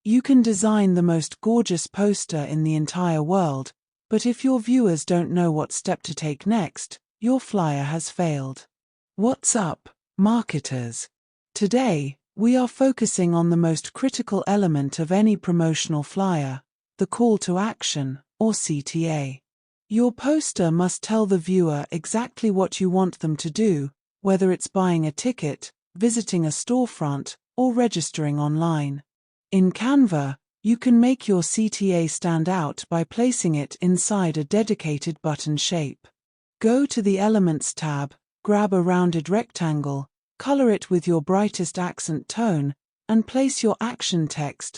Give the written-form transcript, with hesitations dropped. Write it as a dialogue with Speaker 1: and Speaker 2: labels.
Speaker 1: You can design the most gorgeous poster in the entire world, but if your viewers don't know what step to take next, your flyer has failed. What's up, marketers? Today, we are focusing on the most critical element of any promotional flyer, the call to action, or CTA. Your poster must tell the viewer exactly what you want them to do, whether it's buying a ticket, visiting a storefront, or registering online. In Canva, you can make your CTA stand out by placing it inside a dedicated button shape. Go to the Elements tab, grab a rounded rectangle, color it with your brightest accent tone, and place your action text,